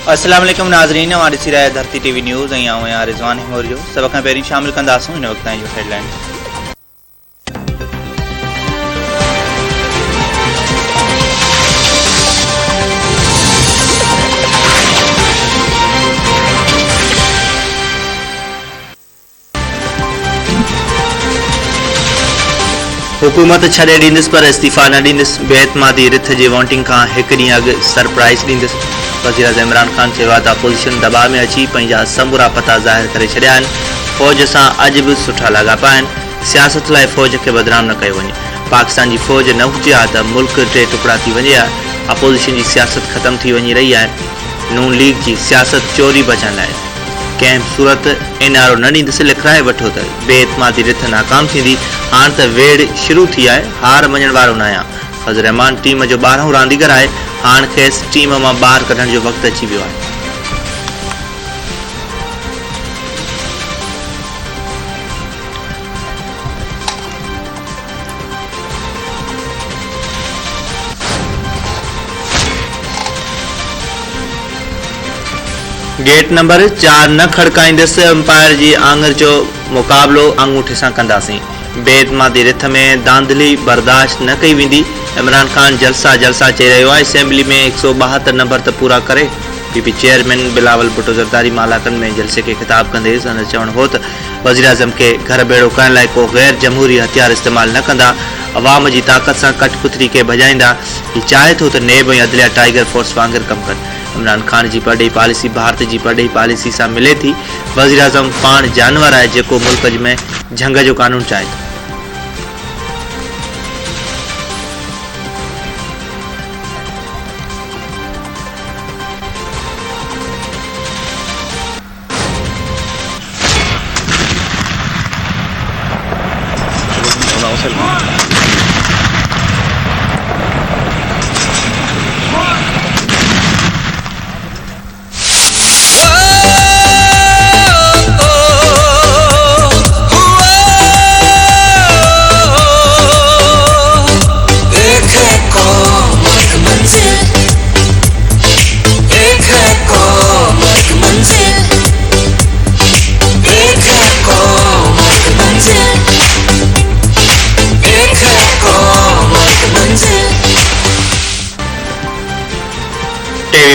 अस्सलाम वालेकुम नाज़रीन, हमारी सिराय धरती टीवी न्यूज़ ऐं आऊं आहियां रिज़वान हिमोरियो। सभ खां पहिरीं शामिल कंदासूं हिन वक़्त जो हेडलाइन। हुकूमत छॾे ॾींदुसि पर इस्तीफ़ा न ॾींदुसि। बेएतमादी रिथ जी वोटिंग खां हिकु ॾींहुं अॻु सरप्राइज़ ॾींदुसि। वज़ीर आज़म इमरान ख़ान चयो आहे त अपोज़िशन दॿा में अची पंहिंजा समूरा पता ज़ाहिर करे छॾिया आहिनि। फ़ौज सां अॼु बि सुठा लाॻापा आहिनि। सियासत लाइ फ़ौज खे बदनाम न कयो वञे। पाकिस्तान जी फ़ौज न हुजे हा त मुल्क टे टुकड़ा थी वञे हा। अपोज़िशन जी सियासत ख़तम थी वञी रही आहे। नून लीग जी सियासत चोरी बचण लाइ कंहिं सूरत इनारो न ॾींदुसि। लिखाए वठो त बेएतमादी रिथ नाकाम थींदी। हाणे त वेड़ शुरू थी आहे। हार मञण वारो न आहियां। फज़ल रहमान टीम जो 12हों रांदीगर आहे। हाणे खेसि टीम मां ॿाहिरि कढण जो वक़्तु अची वियो आहे। गेट नंबर 4 न खड़काईंदुसि। अंपायर जी आङुर जो मुक़ाबिलो अंगूठे सां कंदासीं। बेएतमादी रिथ में धांधली बर्दाश्त न कई वेंदी। इमरान ख़ान जलसा चई रहियो आहे। असेंबली में 172 नंबर त पूरा करे। पीपी चेयरमैन बिलावल भुट्टो ज़रदारी मालाकन में जलसे के ख़िताब कंदे संदसि चवणु हो त वज़ीर आज़म खे घर बेड़ो करण लाइ को गैर जमहूरी हथियार इस्तेमाल न कंदा। अवाम जी ताक़त सां कठपुतली खे भॼाईंदा। हीउ चाहे थो त नेब ऐं अदलिया टाइगर फोर्स वांगुरु कमु कनि। इमरान ख़ान जी परॾेही पॉलिसी भारत जी परॾेही पॉलिसी सां मिले थी। वज़ीर आज़म पाण जानवर आहे जेको मुल्क में झंग जो कानून चाहे थो।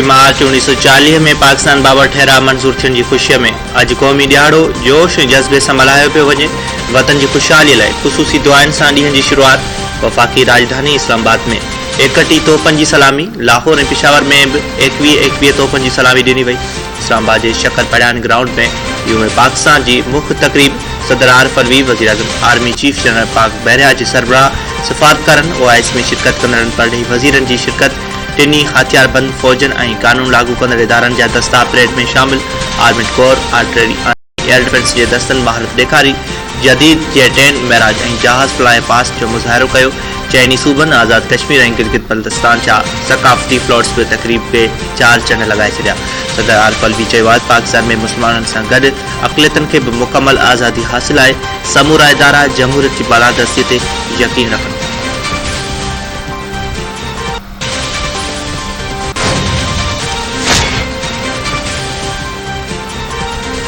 मार्च 1940 में पाकिस्तान बाबर ठहरा मंज़ूर थियण जी ख़ुशीअ में अॼु क़ौमी ॾियारो जोश ऐं जज़्बे सां मल्हायो पियो वञे। वतन जी ख़ुशहालीअ लाइ ख़ुसूसी दुआनि सां ॾींहं जी शुरूआति। वफ़ाक़ी राजधानी इस्लामाबाद में 31 तोपनि जी सलामी। लाहौर ऐं पेशावर में बि 21 तोपनि जी सलामी ॾिनी वई। इस्लामाबाद जे शकर पड़ियान ग्राउंड में यूम पाकिस्तान जी मुख्य तक़रीब सदर आरिफ अलवी, वज़ीर आज़म आर्मी चीफ जनरल पाक बहरिया जे सरबराह, सफ़ारतकारनि OIS में शिरकत कंदड़नि परॾेही वज़ीरनि जी शिरकत। टिनी हथियारबंद फ़ौजनि ऐं कानून लागू कंदड़ इदारनि जा दस्ता परेड में शामिल। आर्मिड कोर, आर्टिलरी, एयर डिफेंस जे दस्तनि महारत ॾेखारी। जदीद जेट मेराज ऐं जहाज़ फ्लाई पास्ट जो मुज़ाहिरो कयो। चइनी सूबनि आज़ाद कश्मीर ऐं गिलगित बल्तिस्तान जा सकाफ़ती फ्लोट्स बि तक़रीब ते 4 चंड लॻाए छॾिया। सदर आरिफ अलवी चयो आहे पाकिस्तान में मुस्लमाननि सां गॾु अक़लियतनि खे बि मुकमल आज़ादी हासिल आहे। समूरा इदारा जमहूरियत जी बालादस्ती ते यकीन रखनि।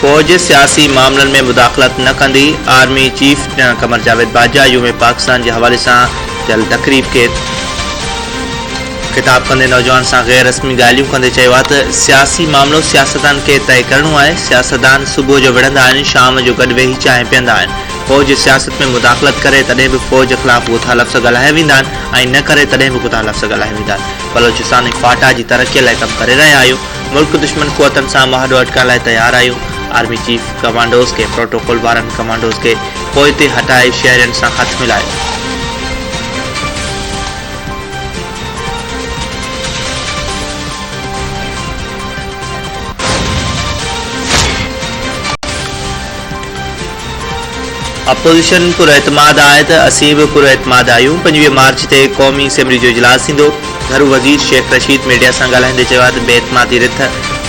फ़ौज सियासी मामलनि में मुदाख़लत न कंदी। Army chief general Qamar Javed Bajwa यूम Pakistan जे हवाले सां थियल तक़रीब खे ख़िताब कंदे नौजवान सां गैर रस्मी ॻाल्हियूं कंदे चयो आहे त सियासी मामिलो सियासतदान खे तय करणो आहे। सियासतदान सुबुह जो विढ़ंदा आहिनि, शाम जो गॾु वेही चांहि पीअंदा आहिनि। फ़ौज सियासत में मुदाख़लत करे तॾहिं बि फ़ौज ख़िलाफ़ गुथा लफ़्ज़ ॻाल्हाए वेंदा आहिनि ऐं न करे तॾहिं बि गुथा लफ़्ज़ ॻाल्हाए वेंदा आहिनि। बलोचिस्तान ऐं क्वाटा जी तरक़ीअ लाइ कमु करे रहिया आहियूं। मुल्क दुश्मन क़ुवतनि सां मुआहदो अटकण लाइ तयारु आहियूं। आर्मी चीफ कमांडोज़ खे प्रोटोकॉल वारनि कमांडोज़ खे पोइ ते हटाए शहरनि सां हथ मिलायो। अपोज़िशन पुरएतमाद आहे त असीं बि पुरएतमाद आहियूं। 25 मार्च ते क़ौमी असेंबली जो इजलास थींदो। घरू वज़ीर शेख रशीद मीडिया सां ॻाल्हाईंदे चयो आहे त बेएतमादी रिथ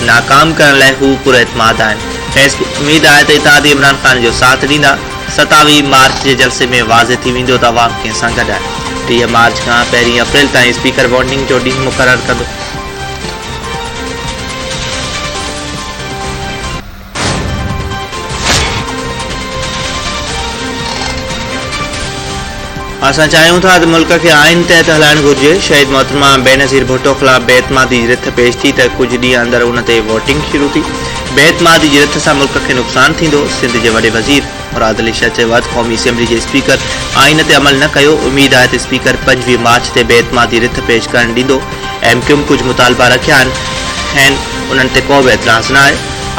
नाकाम करण लाइ हू पुरएतमाद आहिनि। खेसि उमेद आहे त इत्तेहादी इमरान ख़ान जो साथ ॾींदा। 27 मार्च जे जलसे में वाज़े थी वेंदो त अवाम कंहिंसां गॾु आहे। 30 मार्च खां 1 अप्रैल ताईं स्पीकर वोटिंग जो ॾींहुं मुक़ररु कंदो। असां चाहियूं था त मुल्क खे आइन तहत हलाइण घुर्जे। शहीद मोहतरमा बेनज़ीर भुट्टो ख़िलाफ़ बेइतमादी जी रिथ पेश थी त कुछ ॾींहं अंदर उन ते वोटिंग शुरू थी। बेइतमादी जी रिथ सां मुल्क खे नुक़सान थींदो। सिंध जे वॾे वज़ीर मुराद अली शाह चयो आहे त क़ौमी असेंबली जे स्पीकर आइन ते अमल न कयो। उम्मीद आहे त स्पीकर 25 मार्च ते बेइतमादी रिथ पेश करण ॾींदो। MQM कुछ मुतालबा रखिया आहिनि, उन्हनि ते को बि एतराज़ न आहे।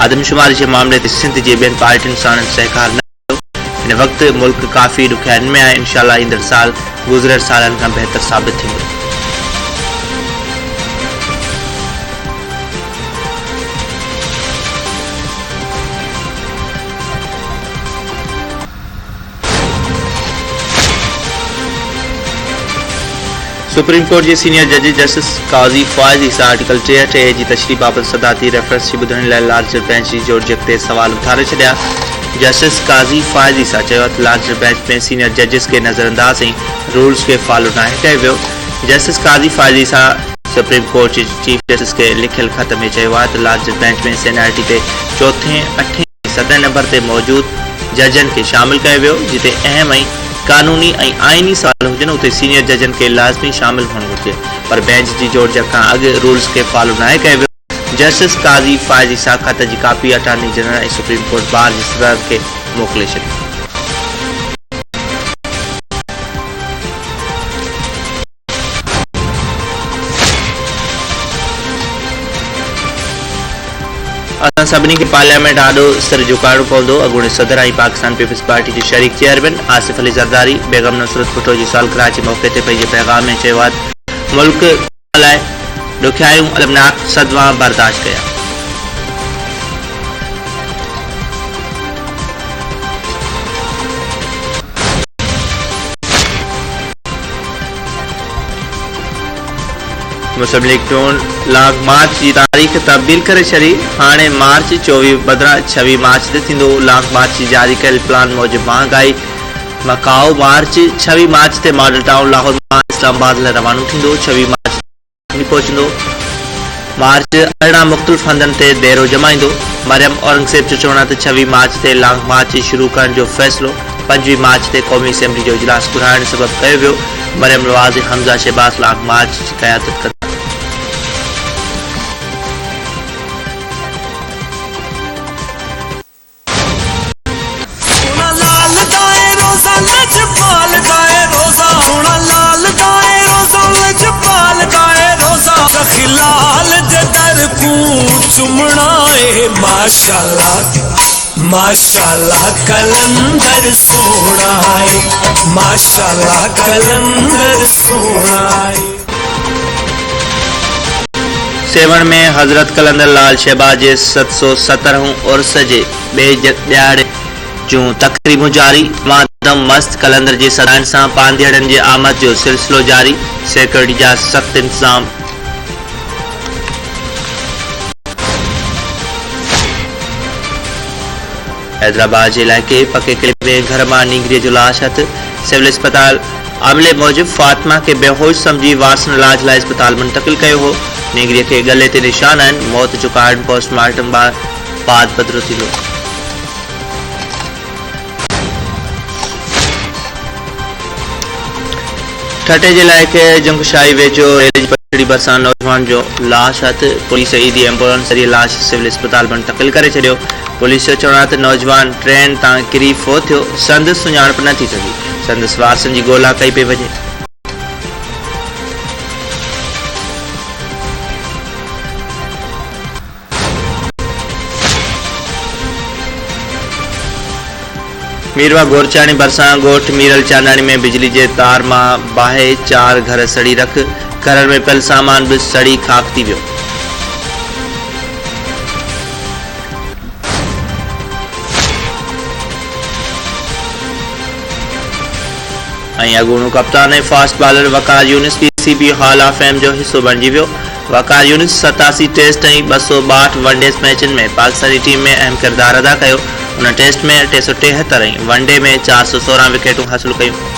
आदमशुमारी जे मामले ते सिंध जे ॿियनि पार्टियुनि सां सहकार न कयो। हिन वक़्तु मुल्क काफ़ी ॾुखियाईनि में आहे। इंशाअल्लाह ईंदड़ साल गुज़िरियल सालनि खां बहितर साबित थींदो। सुप्रीम कोर्ट के सीनियर जज जस्टिस काज़ी फ़ाइज़ ईसा आर्टिकल 63A की तशरीह बाबत सदाती रेफरेंस की ॿुधण लाइ लार्जर बेंच की जोड़जक ते सवाल उथारे छॾिया। जस्टिस काज़ी फ़ाइज़ ईसा चयो त लार्जर बेंच में सीनियर जजिस के नज़रअंदाज ऐं रूल्स के फॉलो न कयो वियो। जस्टिस काज़ी फ़ाइज़ ईसा सुप्रीम कोर्ट के चीफ जस्टिस के लिखियल खत में चयो आहे त लार्जर बेंच में सीनियरिटी ते 4थे, 8थे, 7थे नंबर ते मौजूद जजन के शामिल किया वियो। जिते अहम ऐं कानूनी ऐं आइनी सवाल हुजन उते सीनियर जजन के लाज़मी शामिल होना घुर्जे, पर बेंच की जोड़जक खां अॻु रूल्स के फॉलो न कयो वियो। जस्टिस काज़ी फ़ाइज़ ईसा खत की कापी अटॉर्नी जनरल ऐं सुप्रीम कोर्ट बार जे सदर के मोकिले छॾी। असां सभिनी खे पार्लियामेंट आॾो सिर झुकाइणो पवंदो। अॻूणे सदर ऐं पाकिस्तान पीपल्स पार्टी के शरीक चेयरमैन आसिफ अली ज़रदारी बेगम नुसरत भुट्टो की सालगिरह के मौके ते पंहिंजे पैगाम में चयो आहे त मुल्क लाइ ॾुखियायूं अलमनाक सदमा बर्दाश्त कया। मुस्लिम लीग नून लॉन्ग मार्च की तारीख़ तब्दील करे छॾी। हाणे मार्च 24 बदिरां 26 मार्च ते थींदो। लॉन्ग मार्च की जारी कयल प्लान मूजिब महांगाई मकाओ मार्च 26 मार्च ते मॉडल टाउन लाहौर मां इस्लामाबाद लाइ रवानो थींदो। 26 मार्च पहुचंदो। मार्च 18 मुख़्तलिफ़ हंधनि ते डेरो जमाईंदो। मरियम औरंगज़ेब जो चवणु आहे त 26 मार्च ते लॉन्ग मार्च शुरू करण जो फ़ैसिलो 25 मार्च ते क़ौमी असेंबली जो इजलास घुराइण सबबि कयो वियो। मरियम नवाज़ ऐं हमज़ा शहबाज़ लॉन्ग मार्च जी क़यादत कंदा। माशाल्लाह माशाल्लाह कलंदर सोना है, माशाल्लाह कलंदर सोना है। सेवन में हजरत कलंदर लाल शहबाज जे 717 उर्स जे ॿिए ॾियारे जूं तक़रीबूं जारी। मातम मस्त कलंदर जे सदाइण सां पांधियड़नि जे आमद जो सिलसिलो जारी। सिक्योरिटी जा सख़्त इंतज़ाम। हैदराबाद के इलाके पके किले में घर में नींगरी जो लाश हथ। सिविल अस्पताल अमले मूजिब फातिमा के बेहोश समझी वारसन इलाज लाइ अस्पताल मुंतकिल किया हो। नींगरी के गले ते निशान आहिनि। मौत जो कारण पोस्टमार्टम बाद पधिरो थींदो। ठटे जे इलाके जंगशाही वेझो रेल जी पटड़ी भरिसां नौजवान जो लाश हथ। पुलिस ईदी एम्बुलेंस ज़रिए लाश सिविल अस्पताल मुंतकिल करे छॾियो। पुलिस जो चवणु आहे त नौजवान ट्रेन तां किरी फो थियो। संदसि सुञाणप न थी सघी। संदसि वारसनि जी ॻोल्हा कई पई वञे। मीरवा गोरचाणी भरिसां ॻोठ मीरल चांदानी में बिजली जे तार मां बाहि 4 घर सड़ी रख। घर में पियल सामान भी सड़ी खाक थी वियो। अॻूणो कप्तान ऐं fast bowler Waqar Younis PCB hall of fame जो हिस्सो बणिजी वियो। वकार यूनिस 87 टेस्ट ऐं 262 वनडे मैचनि में पाकिस्तानी टीम में अहम किरदार अदा कयो। उन टेस्ट में 373 ऐं वनडे में 416 विकेटूं हासिल कयूं।